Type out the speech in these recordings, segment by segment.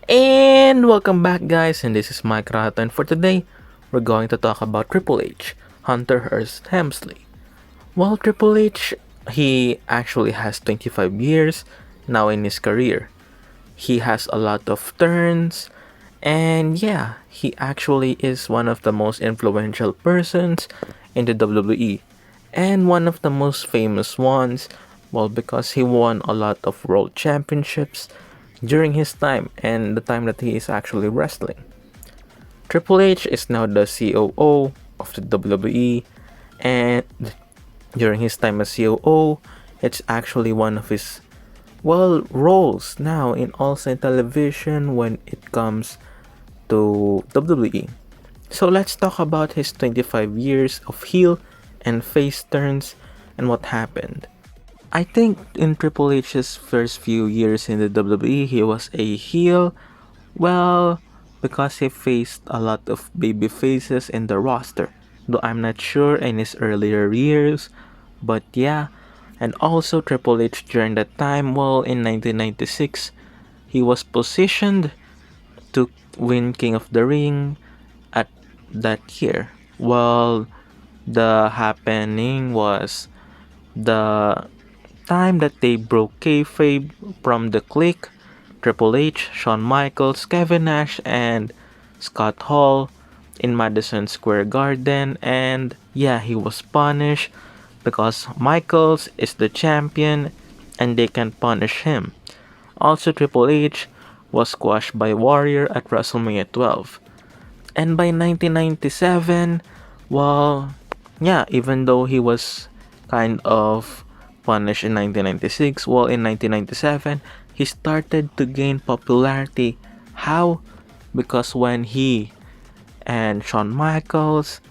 And welcome back, guys, and this is Mikeratto, and for today, we're going to talk about Triple H, Hunter Hearst Helmsley. Well, Triple H, he actually has 25 years now in his career. He has a lot of turns, and yeah, he actually is one of the most influential persons in the WWE, and one of the most famous ones, well, because he won a lot of world championships during his time and the time that he is actually wrestling. Triple H is now the COO of the WWE, and during his time as COO, it's actually one of his roles now in all-star television when it comes to WWE. So let's talk about his 25 years of heel and face turns and what happened. I think in Triple H's first few years in the WWE, he was a heel, well, because he faced a lot of baby faces in the roster. Though I'm not sure in his earlier years, but yeah. And also Triple H during that time, well, in 1996, he was positioned to win King of the Ring at that year. Well, the happening was the time that they broke kayfabe from the Clique, Triple H, Shawn Michaels, Kevin Nash, and Scott Hall in Madison Square Garden, and yeah, he was punished because Michaels is the champion and they can punish him. Also, Triple H was squashed by Warrior at WrestleMania 12. And by 1997, well, yeah, even though he was kind of punished in 1996, well, in 1997, he started to gain popularity. How? Because when he and Shawn Michaels,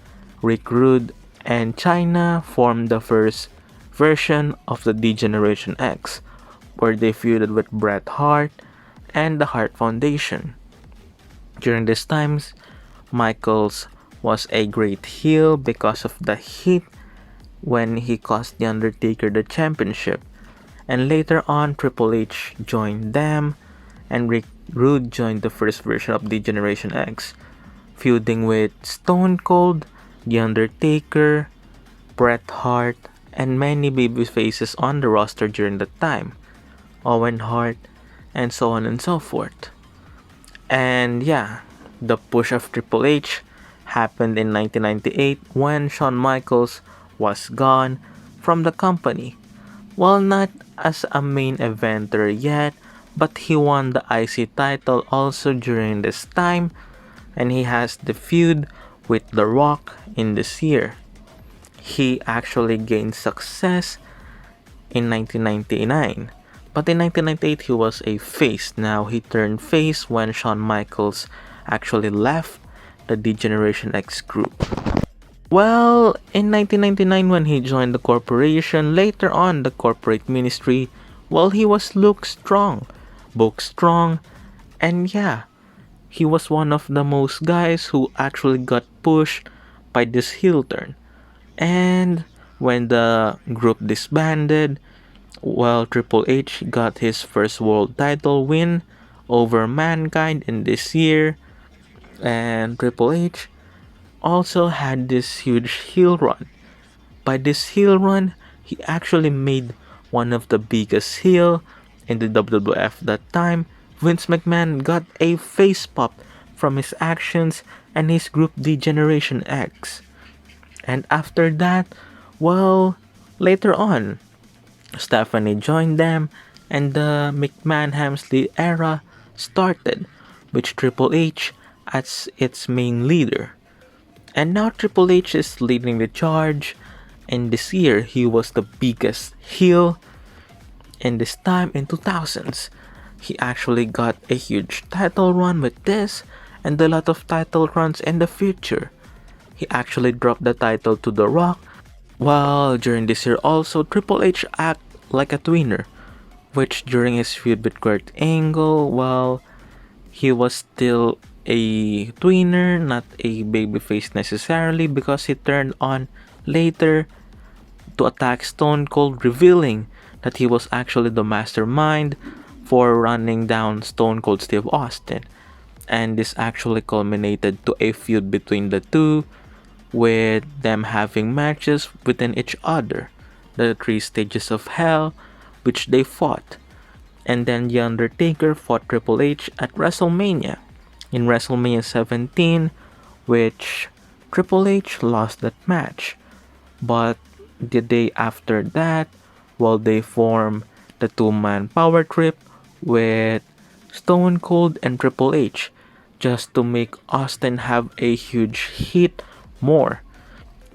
Rick Rude, and China formed the first version of the D-Generation X, where they feuded with Bret Hart and the Hart Foundation. During these times, Michaels was a great heel because of the heat when he cost The Undertaker the championship. And later on, Triple H joined them, and Rick Rude joined the first version of the Generation X, feuding with Stone Cold, The Undertaker, Bret Hart, and many babyfaces on the roster during that time, Owen Hart, and so on and so forth. And yeah, the push of Triple H happened in 1998 when Shawn Michaels was gone from the company. Well, not as a main eventer yet, but he won the IC title also during this time, and he has the feud with The Rock in this year. He actually gained success in 1999. But in 1998, he was a face. Now he turned face when Shawn Michaels actually left the D-Generation X group. Well, in 1999, when he joined the corporation, later on the corporate ministry, well, he was look strong, book strong, and yeah, he was one of the most guys who actually got pushed by this heel turn. And when the group disbanded, well, Triple H got his first world title win over Mankind in this year, and Triple H also had this huge heel run. By this heel run, he actually made one of the biggest heel in the WWF that time. Vince McMahon got a face pop from his actions and his group D Generation X. And after that, well, later on, Stephanie joined them, and the McMahon-Helmsley era started, with Triple H as its main leader. And now Triple H is leading the charge, and this year he was the biggest heel. In this time in 2000s, he actually got a huge title run with this, and a lot of title runs in the future. He actually dropped the title to The Rock. While during this year also, Triple H act like a tweener, which during his feud with Kurt Angle, well, he was still a tweener, not a babyface necessarily, because he turned on later to attack Stone Cold, revealing that he was actually the mastermind for running down Stone Cold Steve Austin. And this actually culminated to a feud between the two, with them having matches within each other, the three stages of hell, which they fought. And then The Undertaker fought Triple H at WrestleMania in WrestleMania 17, which Triple H lost that match. But the day after that, well, they formed the two-man power trip with Stone Cold and Triple H, just to make Austin have a huge heat more,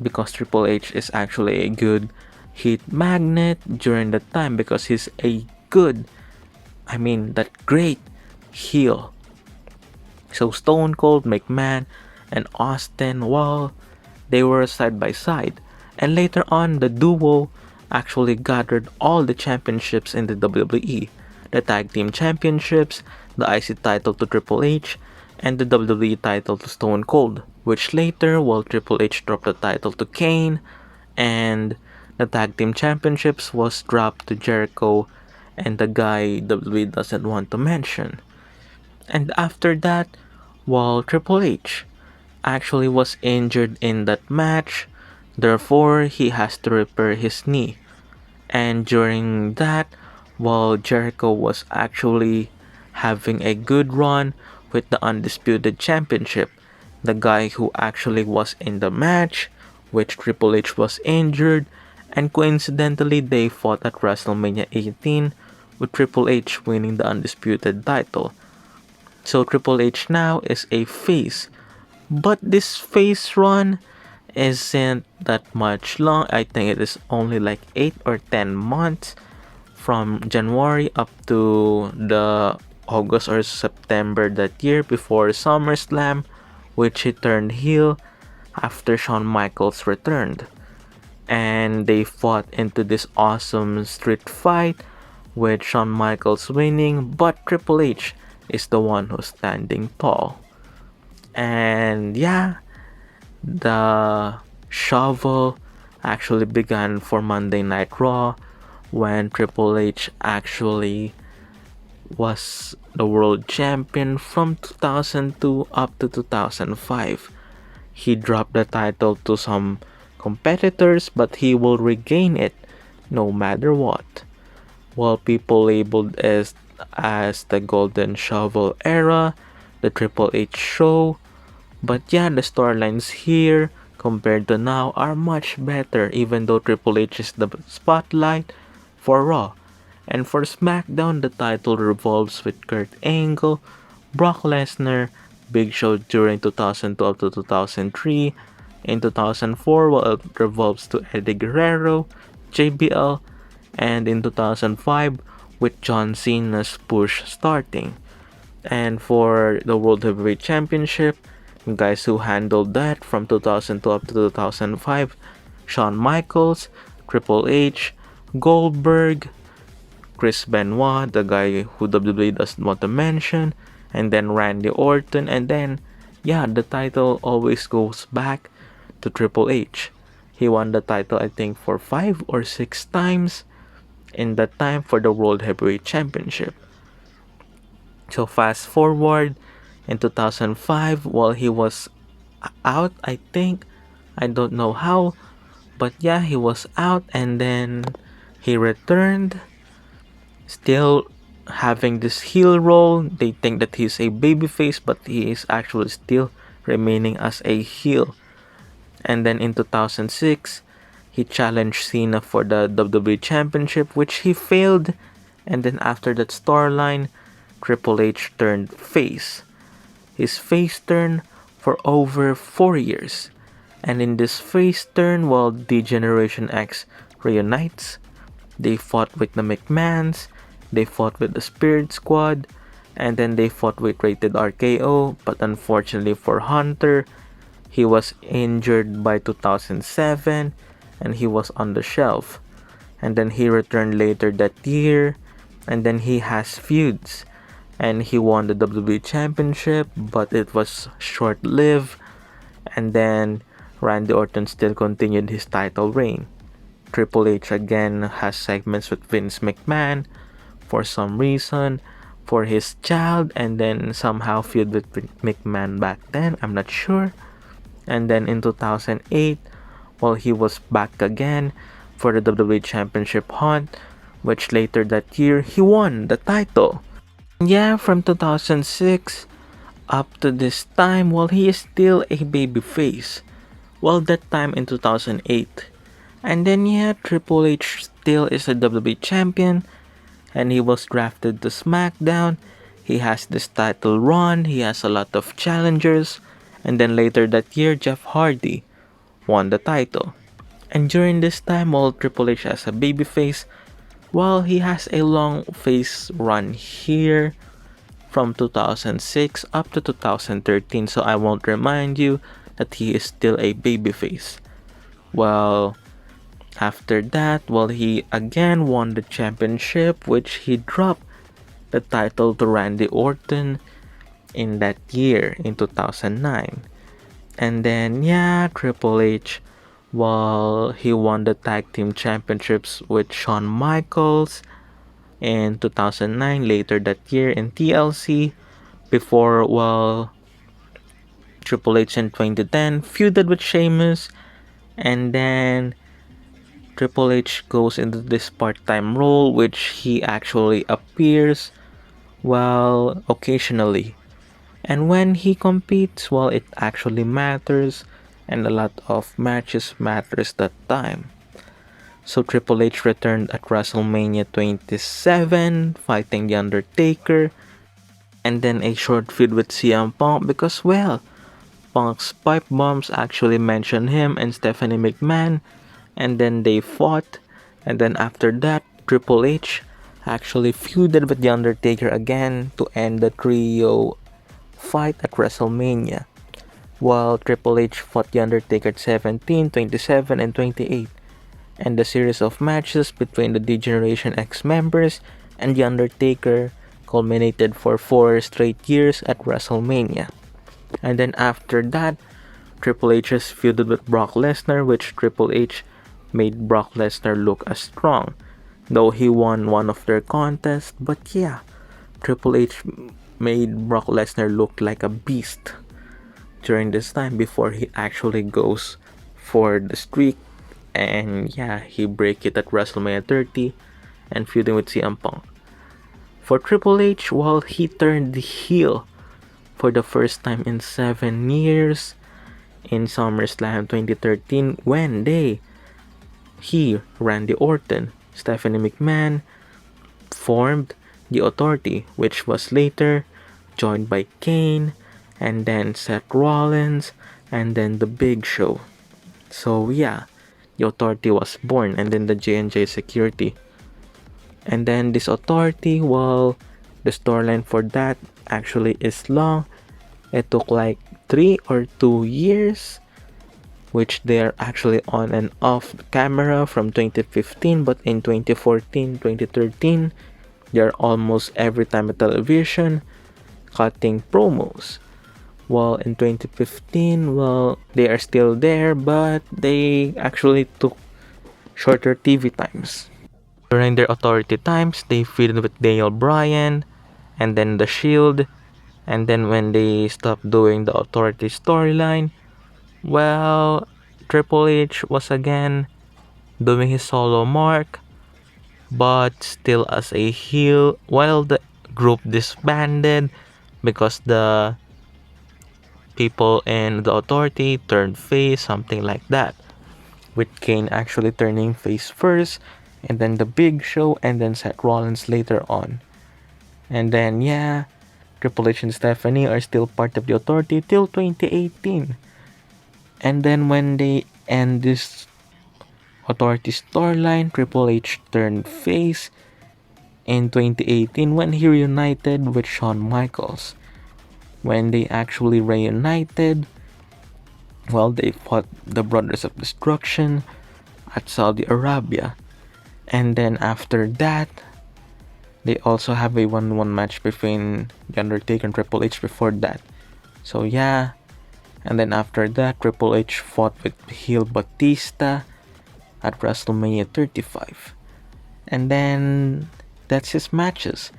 because Triple H is actually a good heat magnet during that time, because he's a good, that great heel. So Stone Cold, McMahon, and Austin, well, they were side by side. And later on, the duo actually gathered all the championships in the WWE. The Tag Team Championships, the IC title to Triple H, and the WWE title to Stone Cold, which later, well, Triple H dropped the title to Kane, and the Tag Team Championships was dropped to Jericho and the guy WWE doesn't want to mention. And after that, well, Triple H actually was injured in that match, therefore he has to repair his knee. And during that, while Jericho was actually having a good run with the Undisputed Championship, the guy who actually was in the match, which Triple H was injured, and coincidentally they fought at WrestleMania 18 with Triple H winning the Undisputed title. So Triple H now is a face, but this face run isn't that much long. I think it is only like 8 or 10 months from January up to the August or September that year before SummerSlam, which he turned heel after Shawn Michaels returned. And they fought into this awesome street fight with Shawn Michaels winning, but Triple H is the one who's standing tall. And yeah, the shovel actually began for Monday Night Raw when Triple H actually was the world champion from 2002 up to 2005. He dropped the title to some competitors, but he will regain it no matter what. While people labeled as the Golden Shovel era, the Triple H show. But yeah, the storylines here compared to now are much better, even though Triple H is the spotlight for Raw. And for SmackDown, the title revolves with Kurt Angle, Brock Lesnar, Big Show during 2002 up to 2003. In 2004, well, it revolves to Eddie Guerrero, JBL, and in 2005 with John Cena's push starting. And for the World Heavyweight Championship, guys who handled that from 2002 up to 2005, Shawn Michaels, Triple H, Goldberg, Chris Benoit, the guy who WWE doesn't want to mention, and then Randy Orton, and then yeah, the title always goes back to Triple H. He won the title I think for 5 or 6 times in that time for the World Heavyweight Championship. So fast forward in 2005, while he was out, I think, I don't know how, but yeah, he was out and then he returned, still having this heel role. They think that he's a babyface, but he is actually still remaining as a heel. And then in 2006, he challenged Cena for the WWE Championship, which he failed. And then after that storyline, Triple H turned face. His face turn for over 4 years. And in this face turn, while the Generation X reunites, they fought with the McMahons, they fought with the Spirit Squad, and then they fought with Rated RKO. But unfortunately for Hunter, he was injured by 2007 and he was on the shelf. And then he returned later that year, and then he has feuds. And he won the WWE Championship, but it was short-lived. And then Randy Orton still continued his title reign. Triple H again has segments with Vince McMahon for some reason for his child, and then somehow feud with McMahon back then. I'm not sure. And then in 2008, well, he was back again for the WWE Championship hunt, which later that year he won the title. Yeah, from 2006 up to this time, well, he is still a babyface. Well, that time in 2008. And then, yeah, Triple H still is a WWE champion, and he was drafted to SmackDown. He has this title run, he has a lot of challengers, and then later that year, Jeff Hardy won the title. And during this time, while Triple H as a babyface, while he has a long face run here from 2006 up to 2013, so I won't remind you that he is still a babyface. Well, after that, well, he again won the championship, which he dropped the title to Randy Orton in that year, in 2009. And then, yeah, Triple H, well, he won the tag team championships with Shawn Michaels in 2009, later that year in TLC, before, well, Triple H in 2010 feuded with Sheamus, and then Triple H goes into this part-time role, which he actually appears, well, occasionally. And when he competes, well, it actually matters, and a lot of matches matters that time. So Triple H returned at WrestleMania 27, fighting The Undertaker, and then a short feud with CM Punk because, well, Punk's pipe bombs actually mention him and Stephanie McMahon, and then they fought, and then after that, Triple H actually feuded with The Undertaker again to end the trio fight at WrestleMania, while Triple H fought The Undertaker at 17, 27, and 28, and the series of matches between the D-Generation X members and The Undertaker culminated for 4 straight years at WrestleMania. And then after that, Triple H has feuded with Brock Lesnar, which Triple H made Brock Lesnar look as strong, though he won one of their contests. But yeah, Triple H made Brock Lesnar look like a beast during this time before he actually goes for the streak, and yeah, he break it at WrestleMania 30 and feuding with CM Punk. For Triple H, while he turned heel for the first time in 7 years in SummerSlam 2013 when Randy Orton, Stephanie McMahon formed The Authority, which was later joined by Kane, and then Seth Rollins, and then The Big Show. So yeah, The Authority was born, and then the J&J Security. And then this Authority, well, the storyline for that actually is long. It took like 3 or 2 years, which they are actually on and off camera from 2015, but in 2014, 2013, they're almost every time at television cutting promos. Well, in 2015, well, they are still there, but they actually took shorter TV times. During their Authority times, they feuded with Daniel Bryan, and then The Shield, and then when they stopped doing the Authority storyline, well, Triple H was again doing his solo mark, but still as a heel, while the group disbanded because the people in the Authority turned face, something like that, with Kane actually turning face first, and then The Big Show, and then Seth Rollins later on. And then yeah, Triple H and Stephanie are still part of the Authority till 2018. And then when they end this Authority storyline, Triple H turned face in 2018 when he reunited with Shawn Michaels. When they actually reunited, well, they fought the Brothers of Destruction at Saudi Arabia. And then after that, they also have a 1-1 match between The Undertaker and Triple H before that. So yeah, and then after that, Triple H fought with heel Batista at WrestleMania 35. And then that's his matches.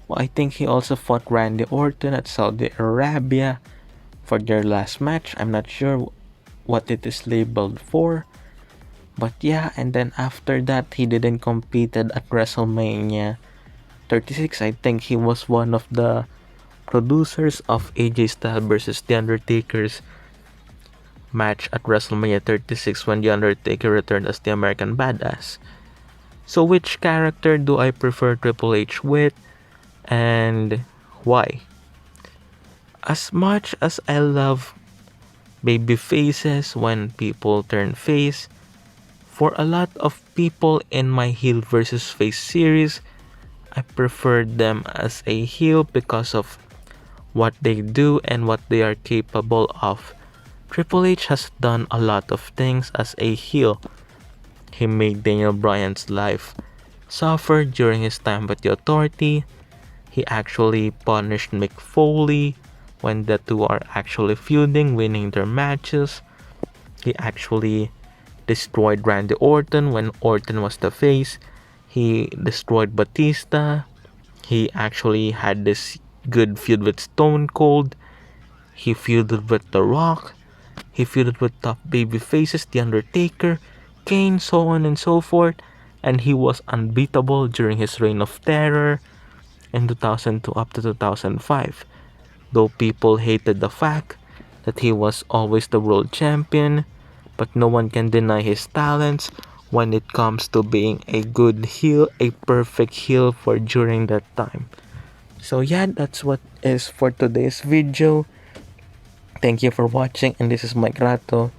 Well, I think he also fought Randy Orton at Saudi Arabia for their last match. I'm not sure what it is labeled for. But yeah, and then after that, he didn't competed at WrestleMania 36. I think he was one of the producers of AJ Styles versus The Undertaker's match at WrestleMania 36 when The Undertaker returned as the American Badass. So which character do I prefer Triple H with and why? As much as I love baby faces when people turn face, for a lot of people in my heel versus face series, I prefer them as a heel because of what they do and what they are capable of. Triple H has done a lot of things as a heel. He made Daniel Bryan's life suffer during his time with the Authority. He actually punished Mick Foley when the two are actually feuding, winning their matches. He actually destroyed Randy Orton when Orton was the face. He destroyed Batista. He actually had this good feud with Stone Cold. He feuded with The Rock. He feuded with top baby faces, The Undertaker, Kane, so on and so forth. And he was unbeatable during his reign of terror in 2002 up to 2005. Though people hated the fact that he was always the world champion, but no one can deny his talents when it comes to being a good heel, a perfect heel for during that time. So yeah, that's what is for today's video. Thank you for watching, and this is Mikeratto.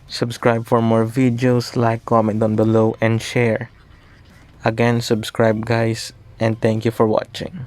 Subscribe for more videos, like, comment down below, and share. Again, subscribe guys, and thank you for watching.